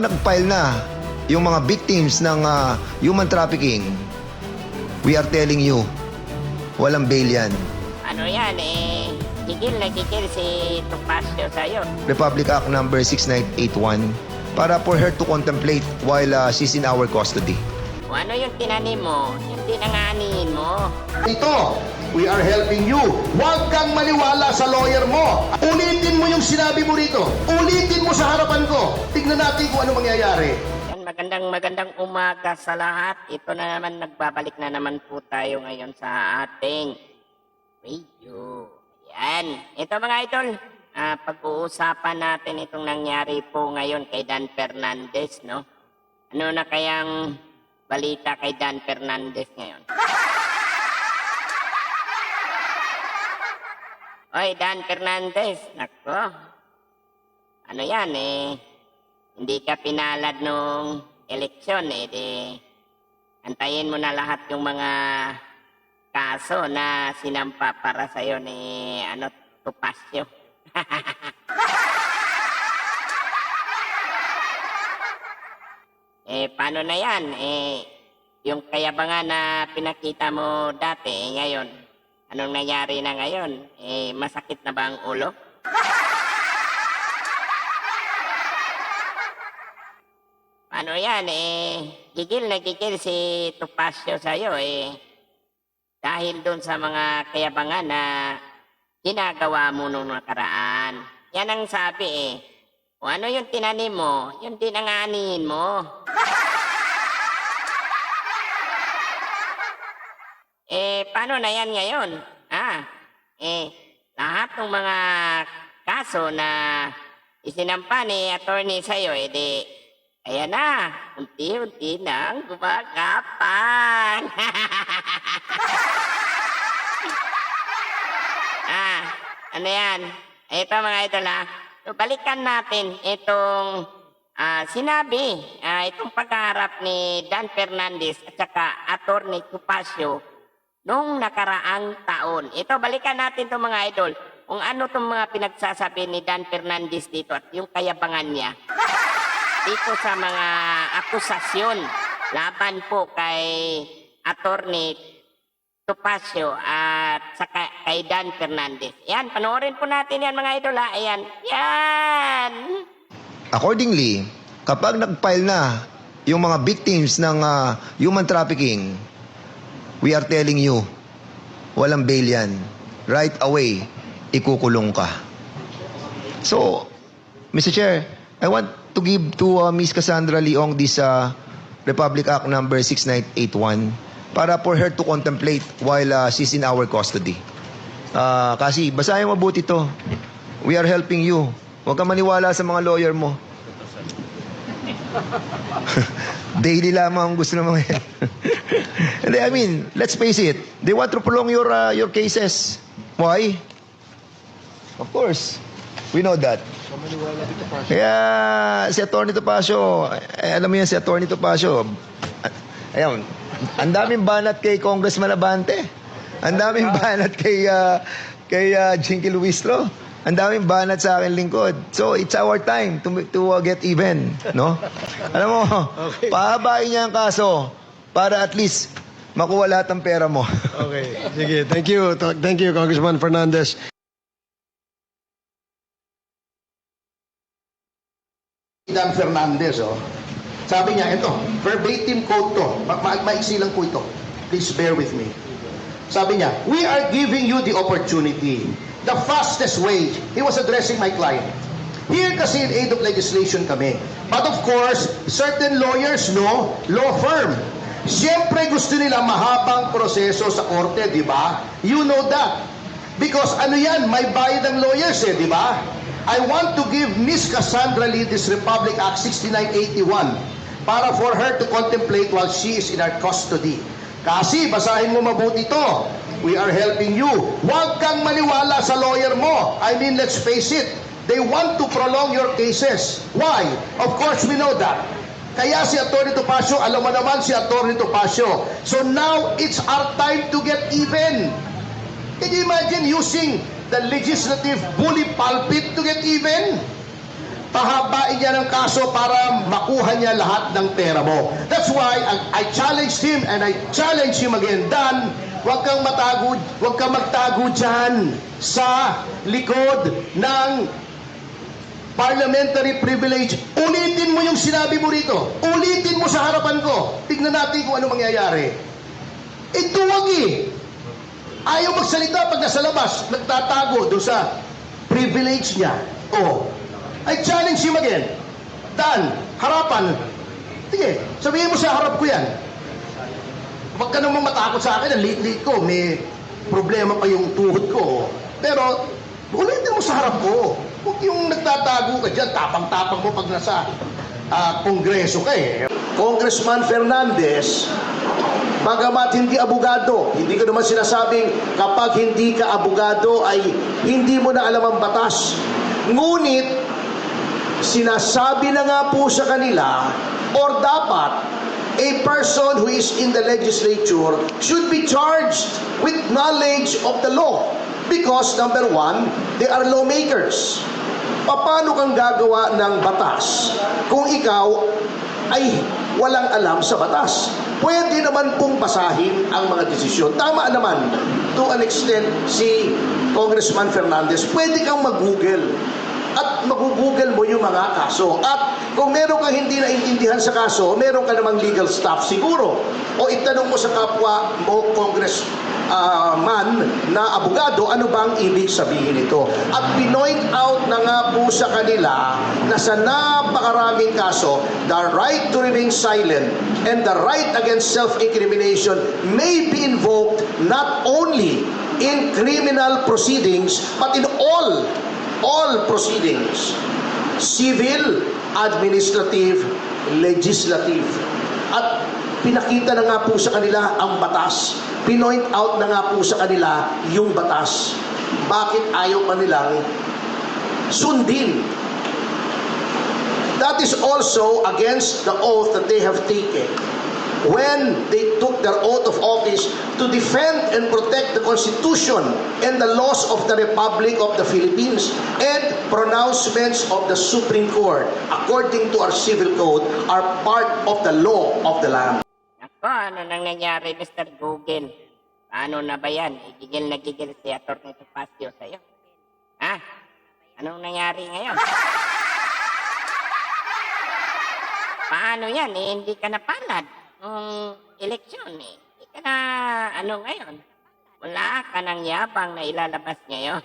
Nag-file na yung mga victims ng human trafficking, we are telling you, walang bail yan. Ano yan gigil na gigil si Topacio sa'yo. Republic Act number 6981 para for her to contemplate while she's in our custody. Kung ano yung tinanim mo, yung tinanganin mo. Ito, we are helping you. Huwag kang maniwala sa lawyer mo. Ulitin mo yung sinabi mo rito. Ulitin mo sa harapan ko. Tignan natin kung ano mangyayari. Yan, magandang umaga sa lahat. Ito na naman, nagbabalik na naman po tayo ngayon sa ating video. Yan. Ito mga idol, pag-uusapan natin itong nangyari po ngayon kay Dan Fernandez, no? Ano na kayang balita kay Dan Fernandez ngayon? Oy, Dan Fernandez, nako. Ano yan hindi ka pinalad nung eleksyon di antayin mo na lahat yung mga kaso na sinampa para sa'yo ni Topacio. Paano na yan? Yung kayabangan na pinakita mo dati, ngayon, anong nangyari na ngayon? Masakit na ba ang ulo? Paano yan? Gigil na gigil si Topacio sa'yo, dahil doon sa mga kayabangan na ginagawa mo nung nakaraan. Yan ang sabi kung ano yung tinanim mo, yung tinanganin mo. Paano na yan ngayon? Lahat ng mga kaso na isinampa ni attorney sa'yo, ayan na, unti-unti nang gumagapang. Ano yan? Ito mga idol So, balikan natin itong sinabi, itong pagharap ni Dan Fernandez at saka attorney Topacio nung nakaraang taon. Ito, balikan natin itong mga idol kung ano itong mga pinagsasabi ni Dan Fernandez dito at yung kayabangan niya dito sa mga akusasyon laban po kay attorney Topacio at saka kay Dan Fernandez. Yan, panoorin po natin yan mga idol Ayan, yan. Accordingly, kapag nag-file na yung mga victims ng human trafficking, we are telling you, walang bail yan. Right away, ikukulong ka. So, Mr. Chair, I want to give to Ms. Cassandra Leong this Republic Act number 6981 para for her to contemplate while she's in our custody. Kasi, basahin mo mabuti to. We are helping you. Huwag kang maniwala sa mga lawyer mo. Daily lamang ang gusto ng mga yan. And I mean, let's face it. They want to prolong your cases. Why? Of course. We know that. Kaya si Atty. Topacio, alam mo yan si Atty. Topacio, ayun, ang daming banat kay Congressman Abante. Ang daming banat kay Jinky Luistro. Ang daming banat sa akin lingkod. So, it's our time to get even, no? Alam mo, okay. Pahabain niya ang kaso para at least makuha lahat ng pera mo. Okay, sige. Thank you. Thank you, Congressman Fernandez. Dan Fernandez, sabi niya, ito, verbatim quote to. Maiksi lang po ito. Please bear with me. Sabi niya, we are giving you the opportunity. The fastest way. He was addressing my client. Here kasi in aid of legislation kami. But of course, certain lawyers, law firm. Siyempre gusto nila mahabang proseso sa korte, di ba? You know that. Because ano yan, may bayad ang lawyers di ba? I want to give Ms. Cassandra Lee this Republic Act 6981 para for her to contemplate while she is in our custody. Kasi, basahin mo mabuti to. We are helping you. Huwag kang maniwala sa lawyer mo. I mean, let's face it. They want to prolong your cases. Why? Of course, we know that. Kaya si Atty. Topacio, alam mo naman si Atty. Topacio. So now, it's our time to get even. Can you imagine using the legislative bully pulpit to get even? pahabain niya ng kaso para makuha niya lahat ng pera mo. That's why I challenged him and I challenge him again. Dan, huwag kang magtago dyan sa likod ng parliamentary privilege. Ulitin mo yung sinabi mo rito. Ulitin mo sa harapan ko. Tignan natin kung ano mangyayari. Ito wag eh. Ayaw magsalita pag nasa labas. Nagtatago doon sa privilege niya. Oh. I challenge him again. Dan, harapan. Sige, sabihin mo sa harap ko yan. Huwag ka namang matakot sa akin. Ang liit-liit ko. May problema pa yung tuhod ko. Pero, ulitin mo sa harap ko. Huwag yung nagtatago ka dyan. Tapang-tapang mo pag nasa kongreso ka eh. Congressman Fernandez, bagamat hindi abogado, hindi ko naman sinasabing kapag hindi ka abogado ay hindi mo na alam ang batas. Ngunit, sinasabi na nga po sa kanila, or dapat, a person who is in the legislature should be charged with knowledge of the law. Because, number one, they are lawmakers. Paano kang gagawa ng batas kung ikaw ay walang alam sa batas? Pwede naman pong basahin ang mga desisyon. Tama naman, to an extent, si Congressman Fernandez, pwede kang mag-google at mag-google mo yung mga kaso. At kung meron kang hindi naintindihan sa kaso, meron ka namang legal staff siguro. O itanong mo sa kapwa mo, congressman na abogado, ano bang ibig sabihin nito? At pinoint out na nga po sa kanila na sa napakaraming kaso, the right to remain silent and the right against self-incrimination may be invoked not only in criminal proceedings, but in all proceedings, civil, administrative, legislative. At pinakita na nga po sa kanila ang batas. Pinoint out na nga po sa kanila yung batas. Bakit ayaw pa nilang sundin? That is also against the oath that they have taken when they took their oath of office to defend and protect the Constitution and the laws of the Republic of the Philippines and pronouncements of the Supreme Court, according to our civil code, are part of the law of the land. Ako, ano nang nangyari, Mr. Google? Paano na ba yan? Gigil na gigil si Atty. Topacio sa'yo. Ha? Anong nangyari ngayon? Paano yan? Hindi ka napalad ng eleksyon. Hindi ka na, ano ngayon? Wala ka ng yabang na ilalabas ngayon.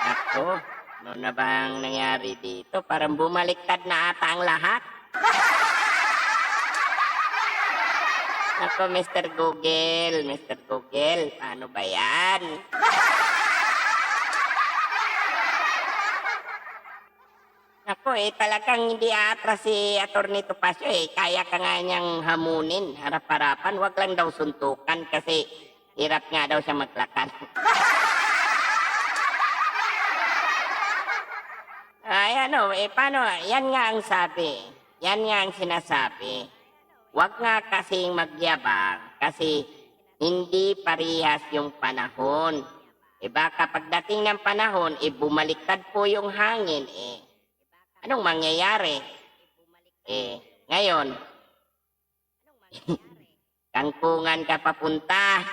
Ako, ano na bang nangyari dito? Parang bumaliktad na ata ang lahat. Ako, Mr. Google, paano ba yan? Ako talagang hindi aatras si Atty. Topacio Kaya ka nga niyang hamunin, harap-harapan. Huwag lang daw suntukan kasi hirap nga daw siya maglakad. Ay ano, paano? Yan nga ang sabi. Yan nga ang sinasabi. Huwag nga kasing magyabang kasi hindi parihas yung panahon. Baka pagdating ng panahon, bumaliktad po yung hangin Anong mangyayari? Ngayon, kangkungan ka papunta.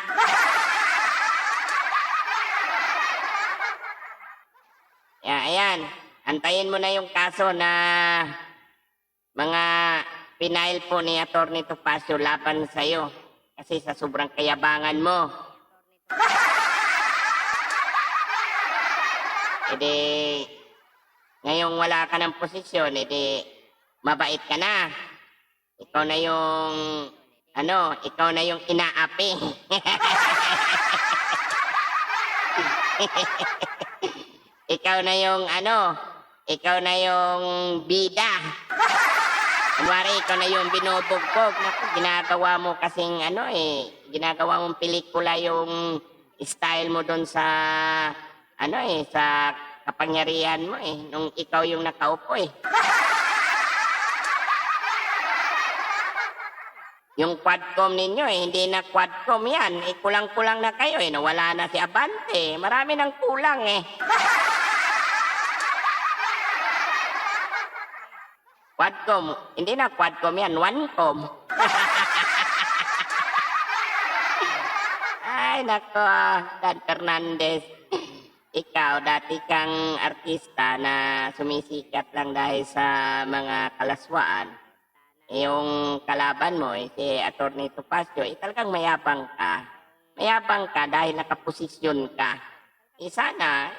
Ayan. Antayin mo na yung kaso na mga pinail po ni Atty. Topacio laban sa'yo. Kasi sa sobrang kayabangan mo. Ngayong wala ka ng posisyon, mabait ka na. Ikaw na yung inaapi. ikaw na yung bida. Kunwari, ikaw na yung binubugpog. Naku, ginagawa mo kasing ginagawa mong pelikula yung style mo doon sa sa kapangyarihan mo nung ikaw yung nakaupo Yung quadcom ninyo hindi na quadcom yan. Kulang-kulang na kayo nawala na si Abante. Marami nang kulang Quadcom. Hindi na Quadcom yan, OneCom. Ay, nako, Dan Fernandez. Ikaw, dati kang artista na sumisikat lang dahil sa mga kalaswaan. Yung kalaban mo, si Atty. Topacio, talagang mayabang ka. Mayabang ka dahil nakaposisyon ka. Sana,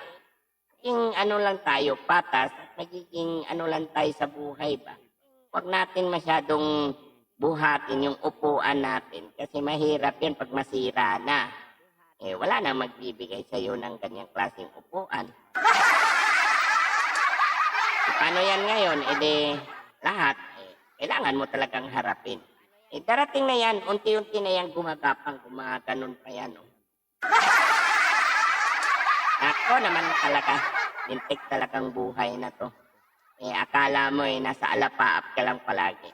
magiging ano lang tayo, patas, magiging ano lang tayo sa buhay ba? Huwag natin masyadong buhatin yung upuan natin kasi mahirap yan pag masira na. Wala na magbibigay sa iyo ng ganyang klaseng upuan. Paano yan ngayon? Lahat, kailangan mo talagang harapin. Darating na yan, unti-unti na yan gumagapang, gumaganon pa yan. Oh. Ako naman talaga, lintik talagang buhay na to. Akala mo nasa alapaap ka lang palagi.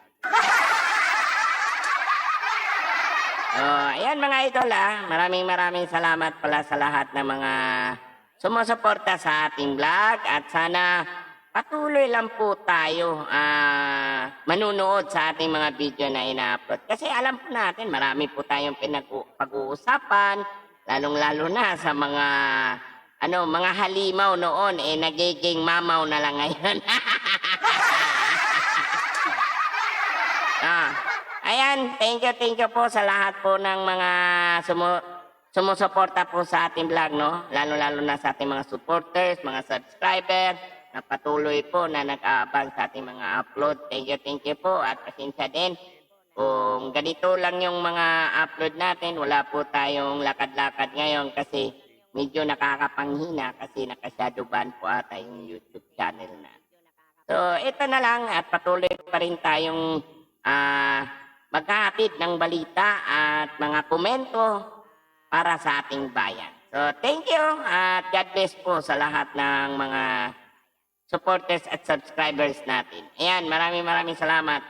Ayan mga idol maraming salamat pala sa lahat ng mga sumusuporta sa ating vlog at sana patuloy lang po tayo manunood sa ating mga video na ina-upload. Kasi alam po natin marami po tayong pag-uusapan lalong-lalo na sa mga mga halimaw noon nagiging mamaw na lang ngayon. Ayan, thank you po sa lahat po ng mga sumusuporta po sa ating vlog, no? Lalo-lalo na sa ating mga supporters, mga subscribers, na patuloy po na nag-aabang sa ating mga upload. Thank you po at pasensya din. Kung ganito lang yung mga upload natin, wala po tayong lakad-lakad ngayon kasi medyo nakakapanghina kasi naka-shadow ban po ata yung YouTube channel na. So, ito na lang at patuloy pa rin tayong maghahatid ng balita at mga komento para sa ating bayan. So, thank you at God bless po sa lahat ng mga supporters at subscribers natin. Ayan, maraming salamat.